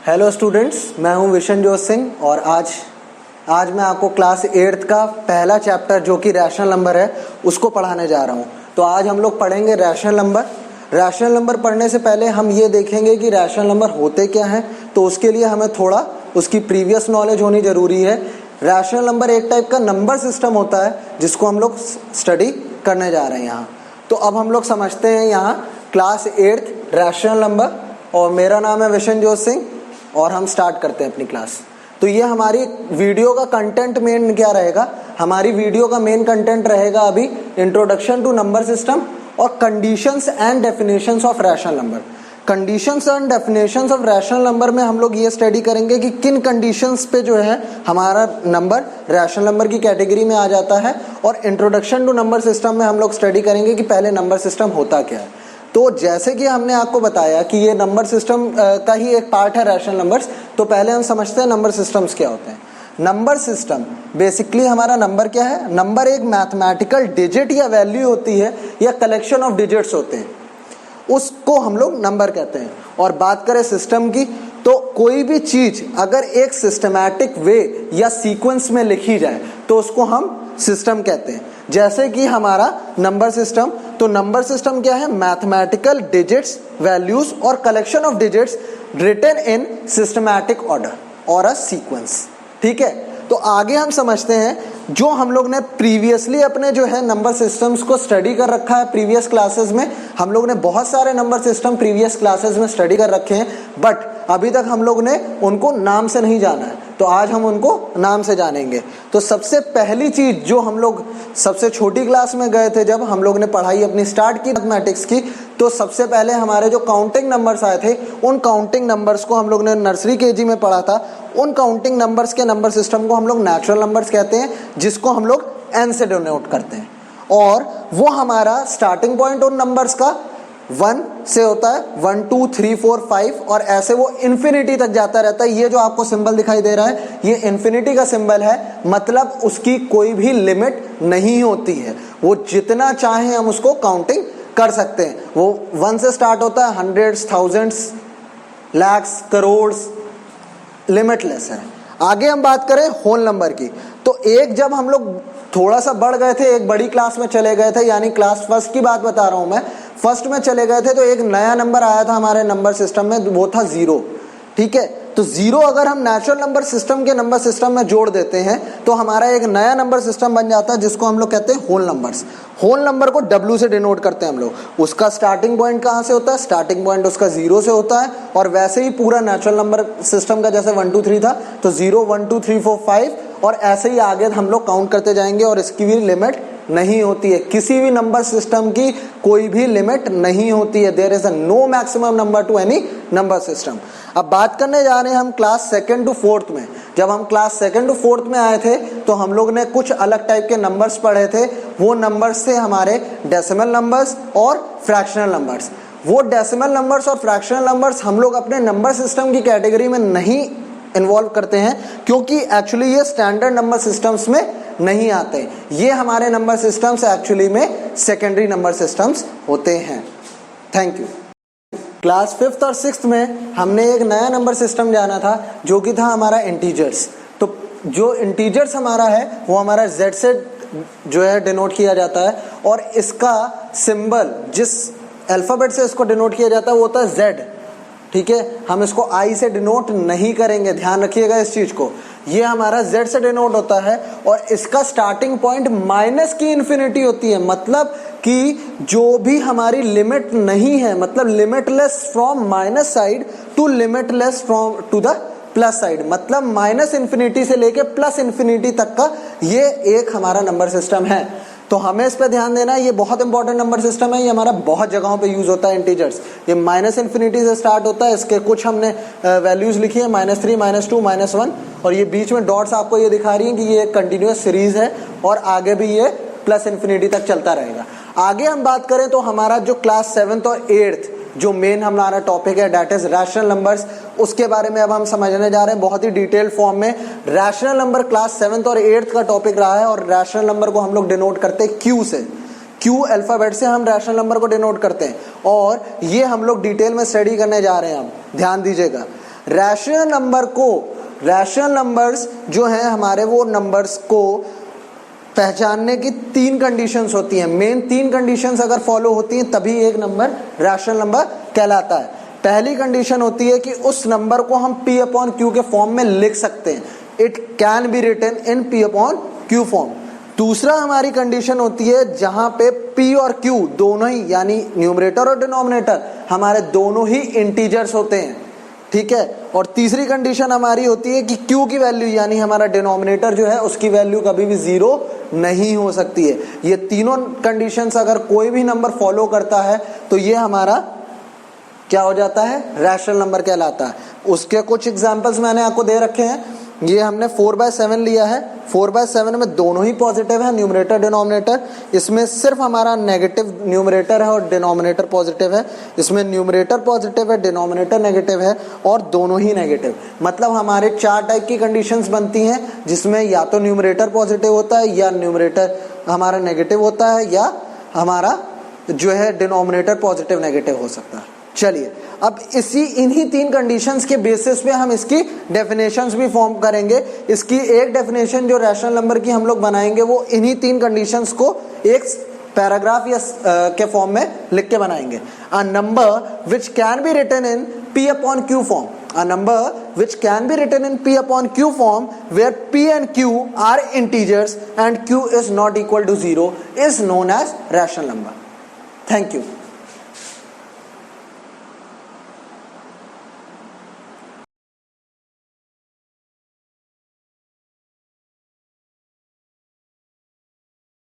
Hello students, मैं हूं विशनजोत सिंह और आज मैं आपको क्लास 8th का पहला चैप्टर जो कि रैशनल नंबर है उसको पढ़ाने जा रहा हूं। तो आज हम लोग पढ़ेंगे रैशनल नंबर। रैशनल नंबर पढ़ने से पहले हम ये देखेंगे कि रैशनल नंबर होते क्या हैं, तो उसके लिए हमें थोड़ा उसकी प्रीवियस नॉलेज होनी ज़रूरी है। रैशनल नंबर एक टाइप का नंबर सिस्टम होता है जिसको हम लोग स्टडी करने जा रहे हैं यहाँ। तो अब हम लोग समझते हैं यहाँ क्लास 8th रैशनल नंबर, और मेरा नाम है विशनजोत सिंह और हम स्टार्ट करते हैं अपनी क्लास। तो ये हमारी वीडियो का कंटेंट मेन क्या रहेगा, हमारी वीडियो का मेन कंटेंट रहेगा अभी इंट्रोडक्शन टू नंबर सिस्टम और conditions and definitions of rational number. Conditions and definitions of rational number में हम लोग ये स्टडी करेंगे कि किन कंडीशंस पे जो है हमारा नंबर रैशनल नंबर की कैटेगरी में आ जाता है, और इंट्रोडक्शन टू नंबर सिस्टम में हम लोग स्टडी करेंगे कि पहले नंबर सिस्टम होता क्या है। तो जैसे कि हमने आपको बताया कि ये नंबर सिस्टम का ही एक पार्ट है रैशनल नंबर्स, तो पहले हम समझते हैं नंबर सिस्टम्स क्या होते हैं। नंबर सिस्टम बेसिकली हमारा नंबर क्या है, नंबर एक मैथमेटिकल डिजिट या वैल्यू होती है या कलेक्शन ऑफ डिजिट्स होते हैं, उसको हम लोग नंबर कहते हैं। और बात करें सिस्टम की, तो कोई भी चीज अगर एक सिस्टमैटिक वे या सीक्वेंस में लिखी जाए तो उसको हम सिस्टम कहते हैं। जैसे कि हमारा नंबर सिस्टम, तो नंबर सिस्टम क्या है, मैथमेटिकल डिजिट्स, वैल्यूज और collection of digits written in systematic order और अ सीक्वेंस। ठीक है, तो आगे हम समझते हैं जो हम लोग ने प्रीवियसली अपने जो है नंबर सिस्टम्स को स्टडी कर रखा है प्रीवियस क्लासेस में। हम लोग ने बहुत सारे नंबर सिस्टम प्रीवियस क्लासेस में स्टडी कर रखे हैं, बट अभी तक हम लोग ने उनको नाम से नहीं जाना है, तो आज हम उनको नाम से जानेंगे। तो सबसे पहली चीज जो हम लोग सबसे छोटी क्लास में गए थे, जब हम लोग ने पढ़ाई अपनी स्टार्ट की मैथमेटिक्स की, तो सबसे पहले हमारे जो काउंटिंग नंबर्स आए थे उन काउंटिंग नंबर्स को हम लोग ने नर्सरी केजी में पढ़ा था। उन काउंटिंग नंबर्स के नंबर सिस्टम को हम लोग नेचुरल नंबर्स कहते हैं, जिसको हम लोग n से डिनोट करते हैं। और वो हमारा स्टार्टिंग पॉइंट उन नंबर्स का 1 से होता है, 1 2 3 4 5 और ऐसे वो इन्फिनिटी तक जाता रहता है। ये जो आपको सिंबल दिखाई दे रहा है ये इन्फिनिटी का सिंबल है, मतलब उसकी कोई भी लिमिट नहीं होती है, वो जितना चाहे हम उसको काउंटिंग कर सकते हैं। वो 1 से स्टार्ट होता है, hundreds, thousands, lakhs, crores, limitless है। आगे हम बात करें होल नंबर की, तो एक जब हम लोग थोड़ा सा बढ़ गए थे, एक बड़ी क्लास में चले गए थे, यानी क्लास फर्स्ट की बात बता रहा हूं मैं, फर्स्ट में चले गए थे, तो एक नया नंबर आया था हमारे नंबर सिस्टम में, वो था 0। ठीक है, तो 0 अगर हम नेचुरल नंबर सिस्टम के नंबर सिस्टम में जोड़ देते हैं तो हमारा एक नया नंबर सिस्टम बन जाता है जिसको हम लोग कहते हैं होल नंबर्स। होल नंबर को W से डिनोट करते हैं हम लोग। उसका स्टार्टिंग पॉइंट कहाँ से होता है, स्टार्टिंग पॉइंट उसका 0 से होता है, और वैसे ही पूरा नेचुरल नंबर सिस्टम का जैसे 1 2 3 था, तो 0 1 2 3 4 5 और ऐसे ही आगे हम लोग काउंट करते जाएंगे, और इसकी भी लिमिट नहीं होती है। किसी भी नंबर सिस्टम की कोई भी लिमिट नहीं होती है। There is a no maximum number to any number system. अब बात करने जा रहे हैं हम क्लास 2nd to 4th में। जब हम क्लास 2nd to 4th में आए थे तो हम लोग ने कुछ अलग टाइप के नंबर्स पढ़े थे। वो नंबर्स थे हमारे डेसिमल नंबर्स और फ्रैक्शनल नंबर्स। वो डेसिमल नंबर्स और फ्रैक्शनल नंबर्स हम लोग अपने नंबर सिस्टम की कैटेगरी में नहीं इन्वॉल्व करते हैं, क्योंकि एक्चुअली ये स्टैंडर्ड नंबर सिस्टम्स में नहीं आते। ये हमारे नंबर सिस्टम्स एक्चुअली में सेकेंडरी नंबर सिस्टम्स होते हैं। Thank you. क्लास 5th और 6th में हमने एक नया नंबर सिस्टम जाना था जो कि था हमारा इंटीजर्स। तो जो इंटीजर्स हमारा है वो हमारा z से जो है डिनोट किया जाता है, और इसका सिंबल जिस अल्फाबेट से इसको डिनोट किया जाता है वो होता है z। ठीक है, हम इसको I से डिनोट नहीं करेंगे, ध्यान रखिएगा इस चीज को। ये हमारा Z से डिनोट होता है, और इसका स्टार्टिंग पॉइंट माइनस की इन्फिनिटी होती है, मतलब कि जो भी हमारी लिमिट नहीं है, मतलब limitless from minus side to limitless from to the plus side, मतलब माइनस इन्फिनिटी से लेके प्लस इन्फिनिटी तक का ये एक हमारा नंबर सिस्टम है। तो हमें इस पे ध्यान देना है, ये बहुत इंपॉर्टेंट नंबर सिस्टम है, ये हमारा बहुत जगहों पे यूज होता है। इंटीजर्स ये माइनस इन्फिनिटी से स्टार्ट होता है, इसके कुछ हमने वैल्यूज लिखी है, -3 -2 -1, और ये बीच में डॉट्स आपको ये दिखा रही हैं कि ये एक कंटिन्यूअस सीरीज है, और आगे भी ये प्लस इन्फिनिटी तक चलता रहेगा। आगे हम बात करें तो हमारा जो क्लास 7th और 8th जो मेन हमारा टॉपिक है डेट इज रैशनल नंबर्स, उसके बारे में अब हम समझने जा रहे हैं बहुत ही डिटेल फॉर्म में। रैशनल नंबर क्लास 7th और 8th का टॉपिक रहा है, और रैशनल नंबर को हम लोग डिनोट करते हैं Q से। Q अल्फाबेट से हम रैशनल नंबर को डिनोट करते हैं, और ये हम लोग डिटेल में स्टडी करने जा रहे हैं। अब ध्यान दीजिएगा, रैशनल नंबर्स जो हैं हमारे, वो नंबर्स को पहचानने की 3 कंडीशंस होती हैं। मेन 3 कंडीशंस अगर फॉलो होती हैं तभी एक नंबर रैशनल नंबर कहलाता है। पहली कंडीशन होती है कि उस नंबर को हम P अपॉन Q के फॉर्म में लिख सकते हैं, it can be written in P upon Q form. दूसरा हमारी कंडीशन होती है जहां पे P और Q दोनों ही, यानी न्यूमरेटर और डिनोमिनेटर हमारे दोनों ही इंटीजर्स होते हैं, ठीक है। और तीसरी कंडीशन हमारी होती है कि Q की वैल्यू, यानी हमारा डिनोमिनेटर जो है, उसकी वैल्यू कभी भी 0 नहीं हो सकती है। ये तीनों कंडीशंस अगर कोई भी नंबर फॉलो करता है तो ये हमारा क्या हो जाता है, रैशनल नंबर कहलाता है। उसके कुछ एग्जांपल्स मैंने आपको दे रखे हैं। ये हमने 4/7 लिया है। 4/7 में दोनों ही पॉजिटिव है, न्यूमरेटर डिनोमिनेटर। इसमें सिर्फ हमारा नेगेटिव न्यूमरेटर है और डिनोमिनेटर पॉजिटिव है। इसमें न्यूमरेटर पॉजिटिव है, डिनोमिनेटर नेगेटिव है और दोनों ही नेगेटिव। मतलब हमारे 4 टाइप की कंडीशंस बनती हैं, जिसमें या तो न्यूमरेटर पॉजिटिव होता है, या न्यूमरेटर हमारा नेगेटिव होता है, या हमारा जो है डिनोमिनेटर पॉजिटिव नेगेटिव हो सकता है। चलिए, अब इन्हीं 3 कंडीशंस के बेसिस पे हम इसकी डेफिनेशंस भी फॉर्म करेंगे। इसकी एक डेफिनेशन जो रैशनल नंबर की हम लोग बनाएंगे वो इन्हीं 3 कंडीशंस को एक पैराग्राफ या के फॉर्म में लिख के बनाएंगे। A number which can be written in P upon Q form, a number which can be written in P upon Q form where P and Q are integers and Q is not equal to 0 is known as rational number. Thank you.